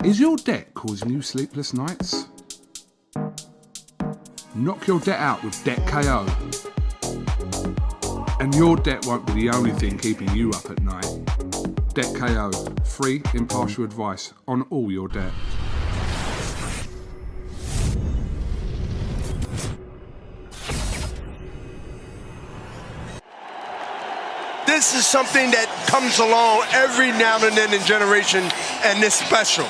Is your debt causing you sleepless nights? Knock your debt out with Debt KO. And your debt won't be the only thing keeping you up at night. Debt KO, free, impartial advice on all your debt. This is something that comes along every now and then in generation, and it's special.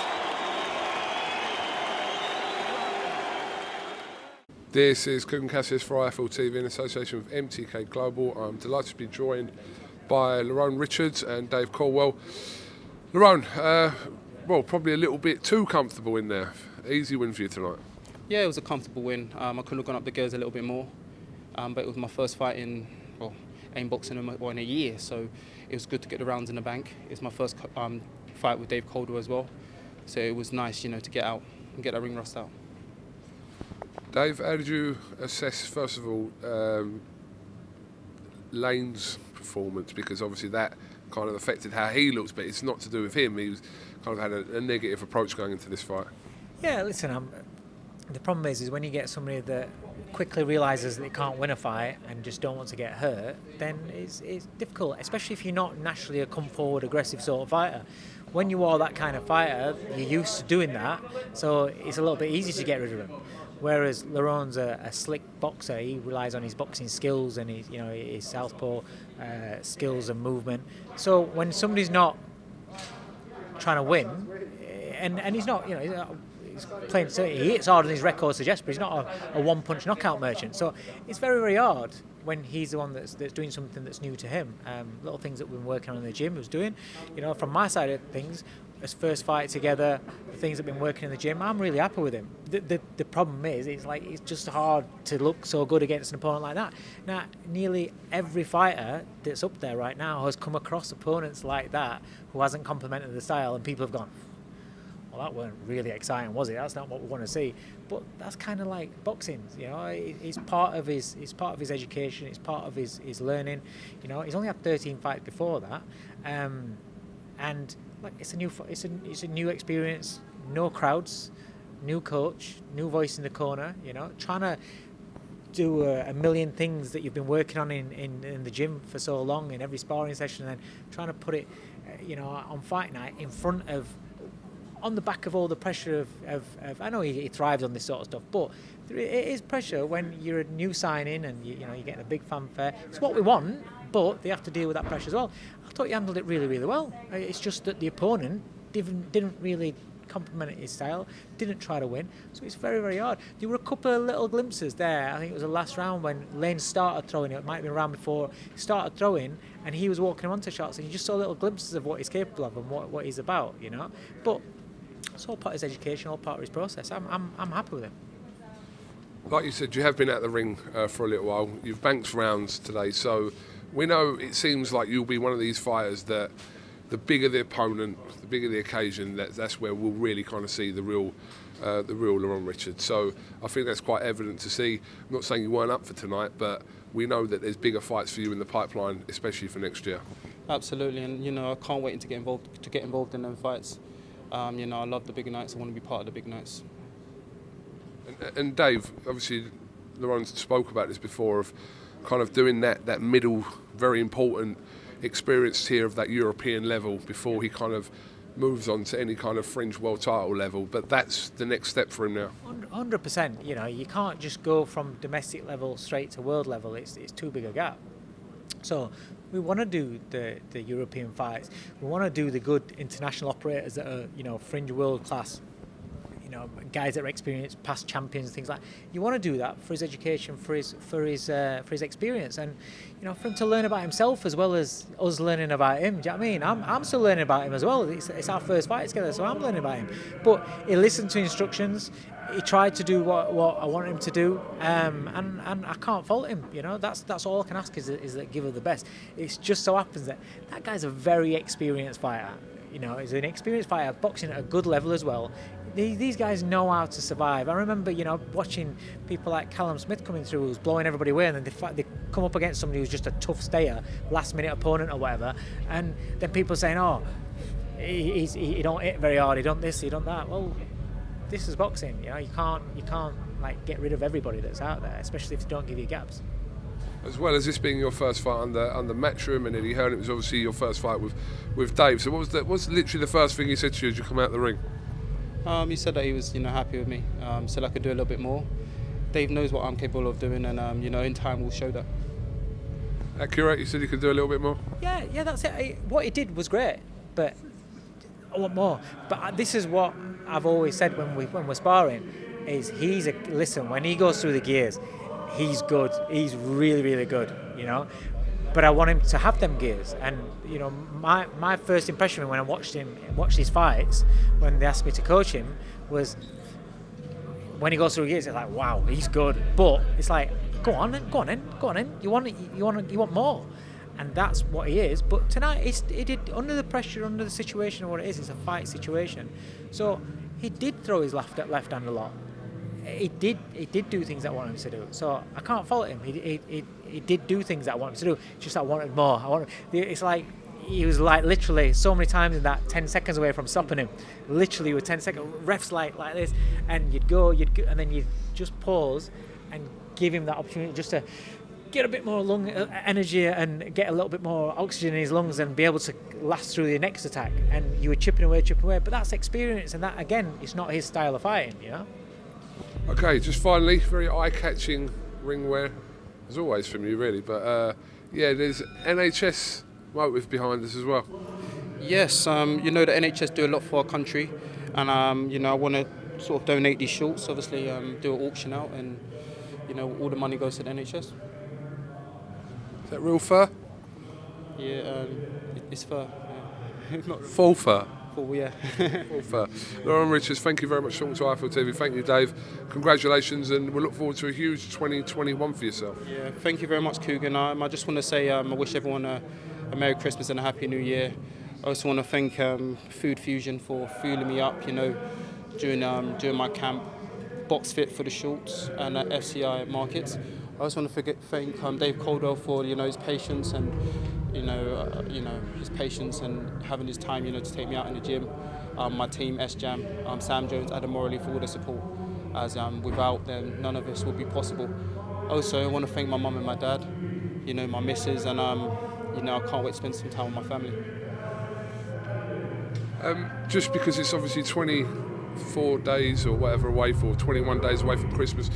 This is KUGAN CASSIUS for IFL TV in association with MTK Global. I'm delighted to be joined by Lerrone Richards and Dave Coldwell. Lerrone, well, probably a little bit too comfortable in there. Easy win for you tonight. Yeah, it was a comfortable win. I couldn't have gone up the gears a little bit more, but it was my first fight in aim boxing in a year, so it was good to get the rounds in the bank. It's my first fight with Dave Coldwell as well, so it was nice, to get out and get that ring rust out. Dave, how did you assess, first of all, Laine's performance? Because obviously that kind of affected how he looks, but it's not to do with him. He was kind of had a negative approach going into this fight. Yeah, listen, the problem is when you get somebody that quickly realises that they can't win a fight and just don't want to get hurt, then it's difficult, especially if you're not naturally a come forward, aggressive sort of fighter. When you are that kind of fighter, you're used to doing that, so it's a little bit easy to get rid of him. Whereas Lerrone's a slick boxer, he relies on his boxing skills and his southpaw skills and movement. So when somebody's not trying to win, and he's not, he's playing, so he hits harder than his record suggests, but he's not a one-punch knockout merchant. So it's very, very hard when he's the one that's doing something that's new to him. Little things that we've been working on in the gym, he was doing. From my side of things, his first fight together, the things that have been working in the gym, I'm really happy with him. The problem is, it's just hard to look so good against an opponent like that. Now, nearly every fighter that's up there right now has come across opponents like that who hasn't complemented the style, and people have gone, well, that weren't really exciting, was it? That's not what we want to see. But that's kind of like boxing, It's part of his education. It's part of his learning. He's only had 13 fights before that, and it's a new experience. No crowds, new coach, new voice in the corner. Trying to do a million things that you've been working on in the gym for so long in every sparring session, and then trying to put it, on fight night in front of. On the back of all the pressure of I know he thrives on this sort of stuff, but it is pressure when you're a new signing and you're getting a big fanfare. It's what we want, but they have to deal with that pressure as well. I thought he handled it really, really well. It's just that the opponent didn't really complement his style, didn't try to win, so it's very, very hard. There were a couple of little glimpses there. I think it was the last round when Laine started throwing it might have been a round before, he started throwing and he was walking onto shots, and you just saw little glimpses of what he's capable of and what he's about, But it's all part of his education, all part of his process. I'm happy with him. Like you said, you have been out the ring for a little while. You've banked rounds today, so we know it seems like you'll be one of these fighters that the bigger the opponent, the bigger the occasion, that's where we'll really kind of see the real Lerrone Richards. So I think that's quite evident to see. I'm not saying you weren't up for tonight, but we know that there's bigger fights for you in the pipeline, especially for next year. Absolutely, and I can't wait to get involved in them fights. I love the big nights. I want to be part of the big nights. And Dave, obviously, Lerrone spoke about this before, of kind of doing that middle, very important experience tier of that European level before he kind of moves on to any kind of fringe world title level. But that's the next step for him now. 100%. You can't just go from domestic level straight to world level. It's too big a gap. So we want to do the European fights. We want to do the good international operators that are, fringe world class, guys that are experienced, past champions, things like that. You want to do that for his education, for his experience, and for him to learn about himself as well as us learning about him. Do you know what I mean? I'm still learning about him as well. It's our first fight together, so I'm learning about him. But he listened to instructions. He tried to do what I wanted him to do, and I can't fault him. That's all I can ask is that give her the best. It just so happens that guy's a very experienced fighter. He's an experienced fighter, boxing at a good level as well. These guys know how to survive. I remember, watching people like Callum Smith coming through, who's blowing everybody away, and then they come up against somebody who's just a tough stayer, last-minute opponent or whatever, and then people saying, he don't hit very hard, he don't this, he don't that. Well, this is boxing, you know. You can't like get rid of everybody that's out there, especially if they don't give you gaps. As well as this being your first fight under Matchroom, and Eddie Hearn, it was obviously your first fight with Dave. So what's literally the first thing he said to you as you come out of the ring? He said that he was, happy with me. Said I could do a little bit more. Dave knows what I'm capable of doing, and in time we'll show that. Accurate. You said you could do a little bit more. Yeah, that's it. What he did was great, but I want more. But this is what I've always said when we're sparring, is listen, when he goes through the gears, he's good. He's really, really good, But I want him to have them gears. And, my first impression when I watched his fights, when they asked me to coach him, was when he goes through gears, it's like, wow, he's good. But it's like, go on in. You want more. And that's what he is. But tonight, he did, under the pressure, under the situation, what it is, it's a fight situation. So he did throw his left hand a lot. He did do things that I wanted him to do. So I can't fault him. He did do things that I wanted him to do. Just I wanted more. It's like he was like literally so many times in that 10 seconds away from stopping him. Literally with 10 seconds, refs like this, and you'd go, and then you'd just pause and give him that opportunity just to get a bit more lung energy and get a little bit more oxygen in his lungs and be able to last through the next attack. And you were chipping away. But that's experience, and that again, it's not his style of fighting, Okay, just finally, very eye-catching ring wear, as always from you, really. But there's NHS motive behind this as well. Yes, the NHS do a lot for our country, and I want to sort of donate these shorts. Obviously, do an auction out, and all the money goes to the NHS. Is that real fur? Yeah, it's fur. Yeah. Not full fur. Full, yeah. Full fur. Lerrone Richards, thank you very much for talking to IFL TV. Thank you, Dave. Congratulations, and we look forward to a huge 2021 for yourself. Yeah, thank you very much, KUGAN. I just want to say I wish everyone a Merry Christmas and a Happy New Year. I also want to thank Food Fusion for fueling me up, during my camp, Box Fit for the shorts, and FCI markets. I also want to thank Dave Coldwell for his patience and his patience and having his time to take me out in the gym. My team, S-Jam, Sam Jones, Adam Morley for all the support, as without them none of this would be possible. Also, I want to thank my mum and my dad, my missus, and I can't wait to spend some time with my family. Just because it's obviously 24 days or whatever away for 21 days away from Christmas,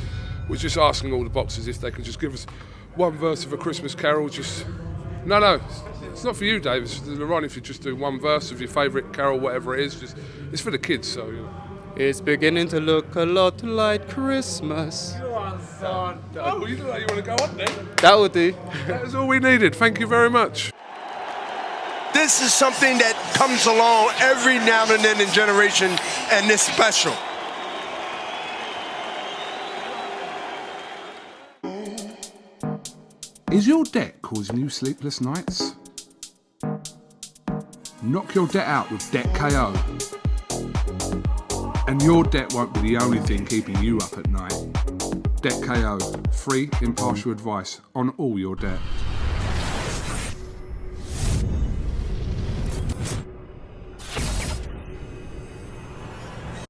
we're just asking all the boxers if they can just give us one verse of a Christmas carol. No, it's not for you, Dave. It's for Lerrone. If you just do one verse of your favourite carol, whatever it is, it's for the kids. So It's beginning to look a lot like Christmas. Go on, son. Oh, you look like you want to go on then. That will do. That is all we needed. Thank you very much. This is something that comes along every now and then in generation, and it's special. Is your debt causing you sleepless nights? Knock your debt out with Debt KO. And your debt won't be the only thing keeping you up at night. Debt KO, free impartial advice on all your debt.